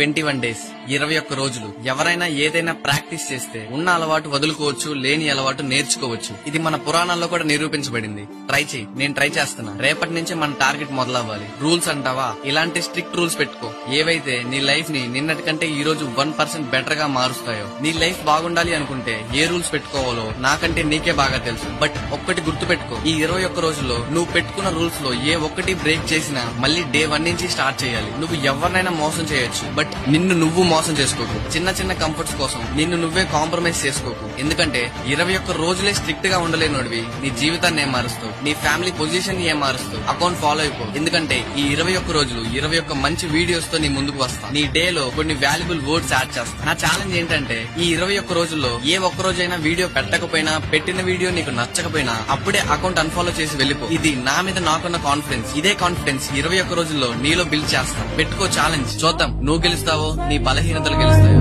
21 days 21 రోజులు ఎవరైనా ఏదైనా ప్రాక్టీస్ చేస్తే ఉన్న అలవాటు వదులుకోవచ్చు, లేని అలవాటు నేర్చుకోవచ్చు. ఇది మన పురాణాల్లో కూడా నిరూపించబడింది. ట్రై చేయి, నేను ట్రై చేస్తున్నా. రేపటి నుంచి మన టార్గెట్ మొదలవ్వాలి. రూల్స్ అంటావా, ఇలాంటి స్ట్రిక్ట్ రూల్స్ పెట్టుకో. ఏవైతే నీ లైఫ్ ని నిన్నటి కంటే ఈ రోజు 1% బెటర్ గా మారుస్తాయో. నీ లైఫ్ బాగుండాలి అనుకుంటే ఏ రూల్స్ పెట్టుకోవాలో నాకంటే నీకే బాగా తెలుసు. బట్ ఒక్కటి గుర్తు పెట్టుకో, ఈ 21 రోజుల్లో నువ్వు పెట్టుకున్న రూల్స్ లో ఏ ఒక్కటి బ్రేక్ చేసినా మళ్ళీ డే 1 నుంచి స్టార్ట్ చేయాలి. నువ్వు ఎవరినైనా మోసం చేయొచ్చు, బట్ నిన్ను నువ్వు మోసం చేసుకోకు. చిన్న చిన్న కంఫర్ట్స్ కోసం నిన్ను నువ్వే కాంప్రమైజ్ చేసుకోకు. ఎందుకంటే 21 రోజులే స్ట్రిక్ట్ గా ఉండలేనోడివి నీ జీవితాన్ని ఏం మారుస్తావు, నీ ఫ్యామిలీ పొజిషన్ ని ఏం మారుస్తావు. అకౌంట్ ఫాలో అయిపో. ఎందుకంటే ఈ 21 రోజులు 21 మంచి వీడియోస్ తో నీ ముందుకు వస్తా. నీ డే లో కొన్ని వాల్యుబుల్ వర్డ్స్ యాడ్ చేస్తా. నా ఛాలెంజ్ ఏంటంటే ఈ 21 రోజుల్లో ఏ ఒక్క రోజైనా వీడియో పెట్టకపోయినా, పెట్టిన వీడియో నీకు నచ్చకపోయినా అప్పుడే అకౌంట్ అన్ఫాలో చేసి వెళ్ళిపో. ఇది నా మీద నాకున్న కాన్ఫిడెన్స్. ఇదే కాన్ఫిడెన్స్ 21 రోజుల్లో నీలో బిల్డ్ చేస్తా. పెట్టుకో ఛాలెంజ్, చూద్దాం నువ్వు గెలుస్తావో నీ బలహీనతలు గెలుస్తాయో.